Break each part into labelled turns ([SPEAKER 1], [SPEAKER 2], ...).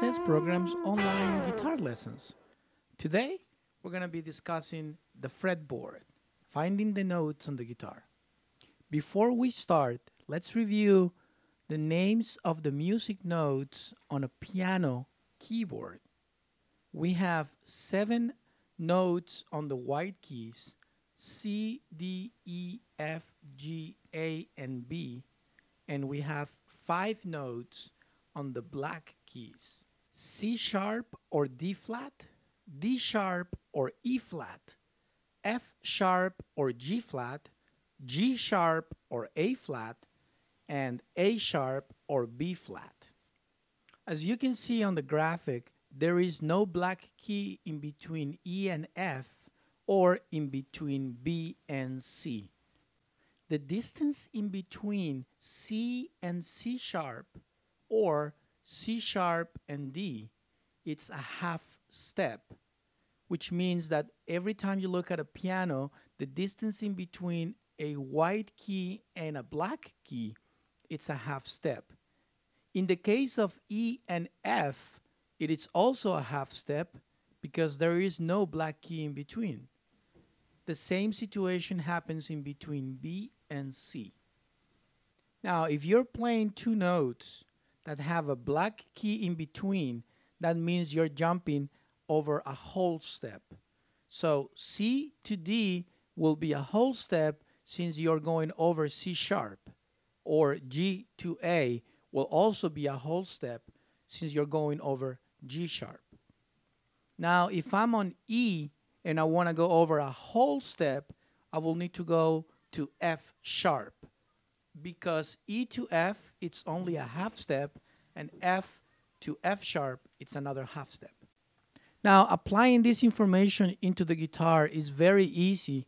[SPEAKER 1] KSS program's online guitar lessons. Today, we're going to be discussing the fretboard, finding the notes on the guitar. Before we start, let's review the names of the music notes on a piano keyboard. We have 7 notes on the white keys: C, D, E, F, G, A, and B, and we have 5 notes on the black keys: C sharp or D flat, D sharp or E flat, F sharp or G flat, G sharp or A flat, and A sharp or B flat. As you can see on the graphic, there is no black key in between E and F or in between B and C. The distance in between C and C sharp or C sharp and D, it's a half step, which means that every time you look at a piano, the distance in between a white key and a black key, it's a half step. In the case of E and F, it is also a half step because there is no black key in between. The same situation happens in between B and C. Now, if you're playing 2 notes that have a black key in between, that means you're jumping over a whole step. So C to D will be a whole step since you're going over C sharp, or G to A will also be a whole step since you're going over G sharp. Now, if I'm on E and I want to go over a whole step, I will need to go to F sharp, because E to F, it's only a half step, and F to F sharp, it's another half step. Now, applying this information into the guitar is very easy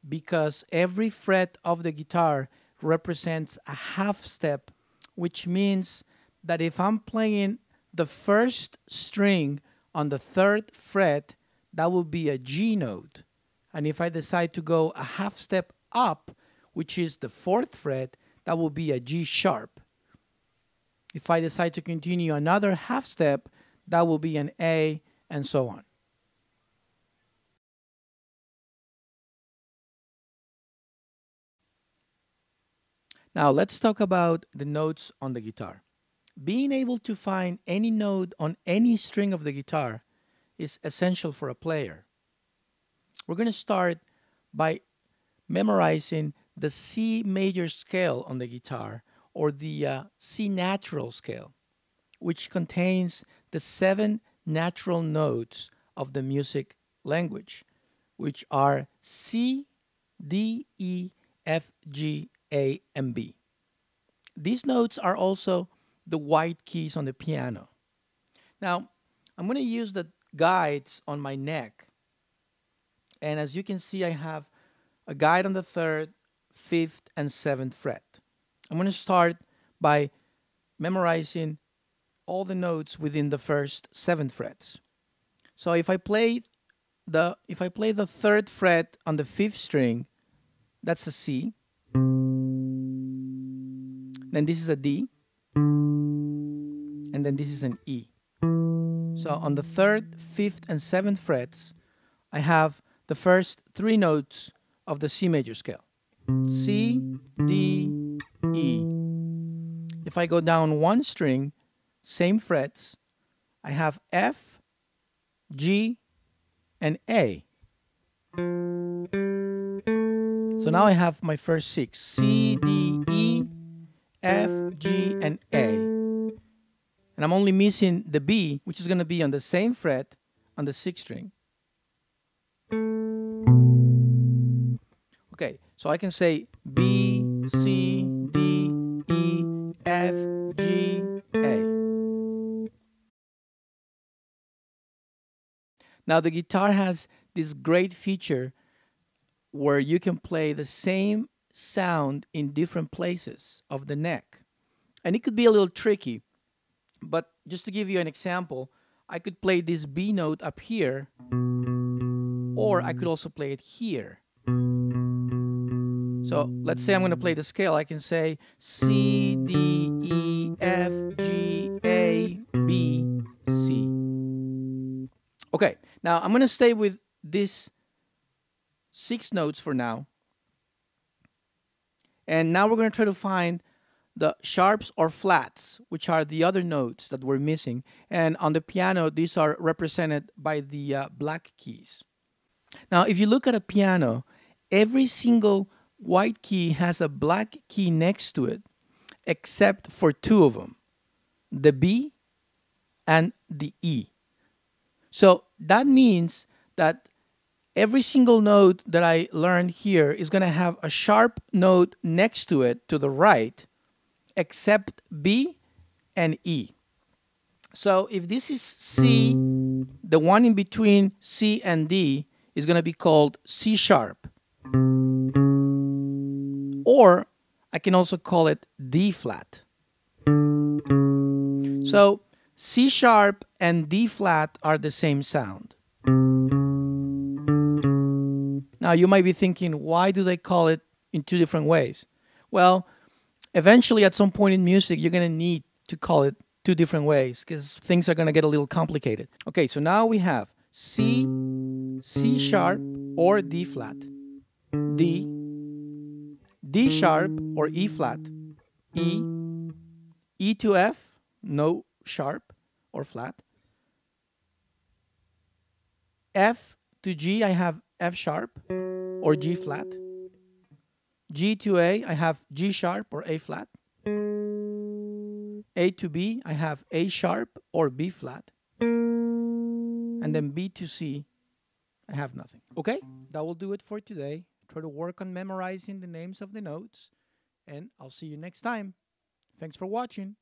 [SPEAKER 1] because every fret of the guitar represents a half step, which means that if I'm playing the first string on the 3rd fret, that will be a G note. And if I decide to go a half step up, which is the 4th fret, that will be a G sharp. If I decide to continue another half step, that will be an A, and so on. Now let's talk about the notes on the guitar. Being able to find any note on any string of the guitar is essential for a player. We're going to start by memorizing the C major scale on the guitar, or the C natural scale, which contains the 7 natural notes of the music language, which are C, D, E, F, G, A, and B. These notes are also the white keys on the piano. Now, I'm going to use the guides on my neck. And as you can see, I have a guide on the 3rd, 5th, and 7th fret. I'm going to start by memorizing all the notes within the first 7 frets. So if I play the 3rd fret on the 5th string, that's a C. Then this is a D. And then this is an E. So on the 3rd, 5th, and 7th frets, I have the first 3 notes of the C major scale: C, D, E. If I go down 1 string, same frets, I have F, G, and A. So now I have my first 6: C, D, E, F, G, and A. And I'm only missing the B, which is going to be on the same fret on the 6th string. Okay, so I can say B, C, D, E, F, G, A. Now the guitar has this great feature where you can play the same sound in different places of the neck. And it could be a little tricky, but just to give you an example, I could play this B note up here, or I could also play it here. So let's say I'm going to play the scale. I can say C, D, E, F, G, A, B, Now I'm going to stay with these 6 notes for now. And now we're going to try to find the sharps or flats, which are the other notes that we're missing. And on the piano, these are represented by the black keys. Now, if you look at a piano, every single white key has a black key next to it, except for 2 of them, the B and the E. So that means that every single note that I learned here is going to have a sharp note next to it to the right, except B and E. So if this is C, the one in between C and D is going to be called C sharp. Or I can also call it D flat. So C sharp and D flat are the same sound. Now you might be thinking, why do they call it in 2 different ways? Well, eventually at some point in music, you're going to need to call it 2 different ways because things are going to get a little complicated. Okay, so now we have C, C sharp or D flat, D, D sharp or E flat, E, E to F, no sharp or flat, F to G, I have F sharp or G flat, G to A, I have G sharp or A flat, A to B, I have A sharp or B flat, and then B to C, I have nothing. Okay, that will do it for today. Try to work on memorizing the names of the notes, and I'll see you next time. Thanks for watching.